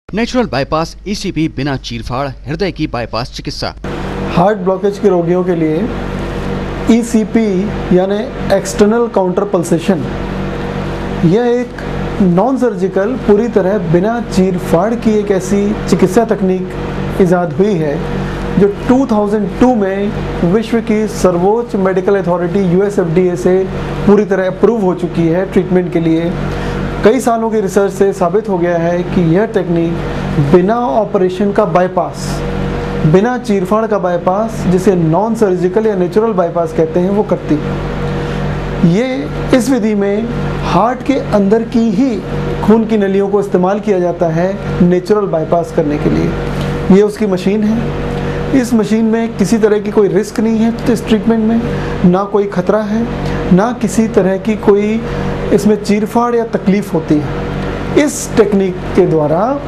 Natural bypass ECP बिना चीरफाड़ हृदय की बाईपास चिकित्सा। हार्ट ब्लॉकेज के रोगियों के लिए ईसीपी यानी एक्सटर्नल काउंटर पल्सेशन, यह एक नॉन सर्जिकल पूरी तरह बिना चीरफाड़ की एक ऐसी चिकित्सा तकनीक इजाद हुई है जो 2002 में विश्व की सर्वोच्च मेडिकल अथॉरिटी यूएसएफडीए से पूरी तरह अप्रूव हो चुकी है ट्रीटमेंट के लिए। कई सालों की रिसर्च से साबित हो गया है कि यह टेक्निक बिना ऑपरेशन का बाईपास, बिना चीरफाड़ का बाईपास, जिसे नॉन सर्जिकल या नेचुरल बाईपास कहते हैं, वो करती है। ये इस विधि में हार्ट के अंदर की ही खून की नलियों को इस्तेमाल किया जाता है नेचुरल बाईपास करने के लिए। ये उसकी मशीन है। इस मशीन में किसी तरह की कोई रिस्क नहीं है तो इस ट्रीटमेंट में ना कोई खतरा है, ना किसी तरह की कोई इसमें चीरफाड़ या तकलीफ होती है। इस टेक्निक के द्वारा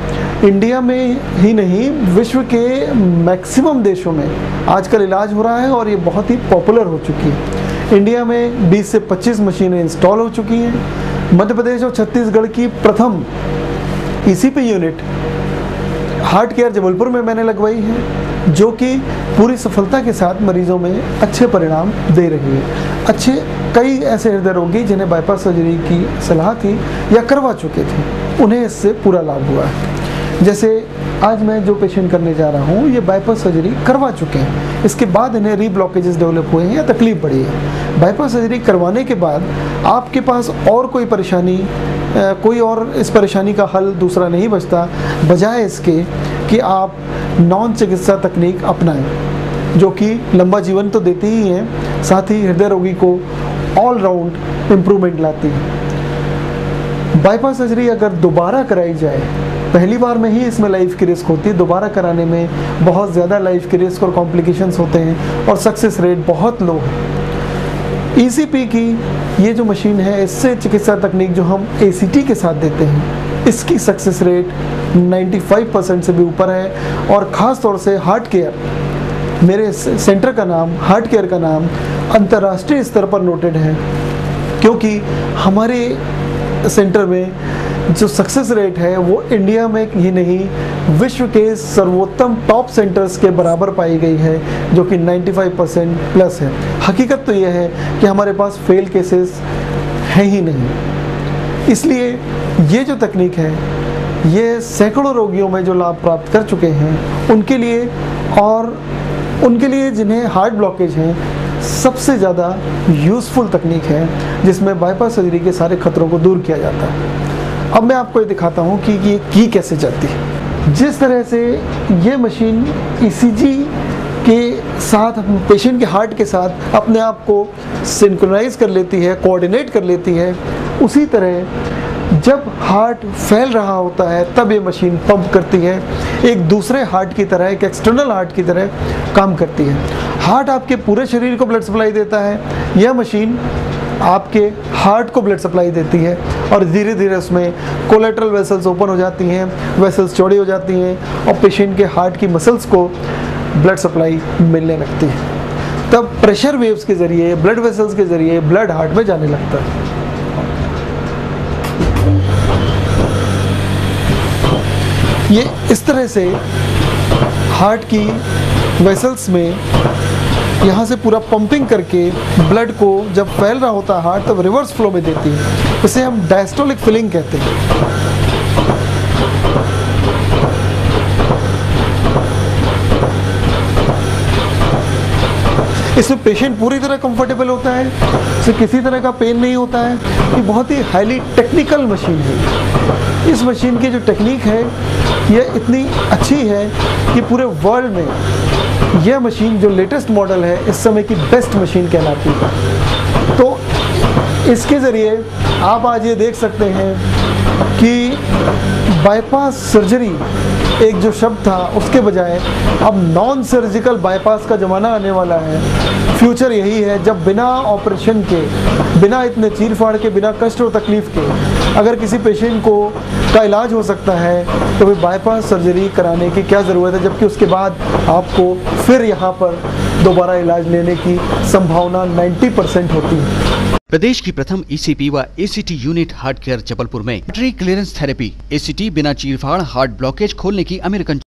इंडिया में ही नहीं, विश्व के मैक्सिमम देशों में आजकल इलाज हो रहा है और ये बहुत ही पॉपुलर हो चुकी है। इंडिया में 20 से 25 मशीनें इंस्टॉल हो चुकी हैं। मध्य प्रदेश और छत्तीसगढ़ की प्रथम ECP unit heart care Jabalpur में मैंने लगवाई है, जो कि पूरी सफलता के साथ मरीजों में अच्छे परिणाम दे रही है। कई ऐसे हृदय रोगी जिन्हें बाईपास सर्जरी की सलाह थी या करवा चुके थे, उन्हें इससे पूरा लाभ हुआ है। जैसे आज मैं जो पेशेंट करने जा रहा हूँ, ये बाईपास सर्जरी करवा चुके हैं, इसके बाद इन्हें रीब्लॉकेजेस डेवलप हुए हैं या तकलीफ बढ़ी है। बाईपास सर्जरी करवाने के बाद आपके पास और कोई परेशानी, कोई और इस परेशानी का हल दूसरा नहीं बचता, बजाय इसके कि आप नॉन चिकित्सा तकनीक अपनाएं, जो कि लंबा जीवन तो देती ही है, साथ ही हृदय रोगी को ऑल राउंड इम्प्रूवमेंट लाती है। बाईपास सर्जरी अगर दोबारा कराई जाए, पहली बार में ही इसमें लाइफ की रिस्क होती है, दोबारा कराने में बहुत ज़्यादा लाइफ की रिस्क और कॉम्प्लिकेशंस होते हैं और सक्सेस रेट बहुत लो है। ईसीपी की ये जो मशीन है, इससे चिकित्सा तकनीक जो हम एसीटी के साथ देते हैं, इसकी सक्सेस रेट 95% से भी ऊपर है। और ख़ास तौर से हार्ट केयर, मेरे सेंटर का नाम, हार्ट केयर का नाम अंतर्राष्ट्रीय स्तर पर नोटेड है, क्योंकि हमारे सेंटर में जो सक्सेस रेट है वो इंडिया में ही नहीं, विश्व के सर्वोत्तम टॉप सेंटर्स के बराबर पाई गई है, जो कि 95% प्लस है। हकीकत तो यह है कि हमारे पास फेल केसेस हैं ही नहीं। इसलिए ये जो तकनीक है, ये सैकड़ों रोगियों में जो लाभ प्राप्त कर चुके हैं उनके लिए, और उनके लिए जिन्हें हार्ट ब्लॉकेज हैं, सबसे ज़्यादा यूज़फुल तकनीक है, जिसमें बाईपास सर्जरी के सारे खतरों को दूर किया जाता है। अब मैं आपको ये दिखाता हूँ कि ये की कैसे चलती है। जिस तरह से ये मशीन ईसीजी के साथ, पेशेंट के हार्ट के साथ अपने आप को सिंक्रोनाइज कर लेती है, कोऑर्डिनेट कर लेती है, उसी तरह जब हार्ट फैल रहा होता है तब ये मशीन पंप करती है, एक दूसरे हार्ट की तरह, एक एक्सटर्नल हार्ट की तरह काम करती है। हार्ट आपके पूरे शरीर को ब्लड सप्लाई देता है, यह मशीन आपके हार्ट को ब्लड सप्लाई देती है, और धीरे धीरे उसमें कोलेटरल वेसल्स ओपन हो जाती हैं, वेसल्स चौड़ी हो जाती हैं और पेशेंट के हार्ट की मसल्स को ब्लड सप्लाई मिलने लगती है। तब प्रेशर वेव्स के ज़रिए, ब्लड वेसल्स के ज़रिए ब्लड हार्ट में जाने लगता है। ये इस तरह से हार्ट की वेसल्स में यहाँ से पूरा पंपिंग करके ब्लड को, जब फैल रहा होता है हार्ट, तब रिवर्स फ्लो में देती है। इसे हम डायस्टोलिक फिलिंग कहते हैं। इसमें पेशेंट पूरी तरह कंफर्टेबल होता है, इसे किसी तरह का पेन नहीं होता है। ये बहुत ही हाईली टेक्निकल मशीन है। इस मशीन की जो टेक्निक है, यह इतनी अच्छी है कि पूरे वर्ल्ड में यह मशीन, जो लेटेस्ट मॉडल है, इस समय की बेस्ट मशीन कहलाती है। तो इसके ज़रिए आप आज ये देख सकते हैं कि बाईपास सर्जरी एक जो शब्द था, उसके बजाय अब नॉन सर्जिकल बाईपास का ज़माना आने वाला है। फ्यूचर यही है, जब बिना ऑपरेशन के, बिना इतने चीरफाड़ के, बिना कष्ट और तकलीफ के अगर किसी पेशेंट को का इलाज हो सकता है, तो फिर बाईपास सर्जरी कराने की क्या ज़रूरत है, जबकि उसके बाद आपको फिर यहाँ पर दोबारा इलाज लेने की संभावना 90% होती है। प्रदेश की प्रथम ईसीपी व ACT unit heart care Jabalpur में बैटरी क्लियरेंस थेरेपी, एसीटी बिना चीरफाड़ हार्ट ब्लॉकेज खोलने की अमेरिकन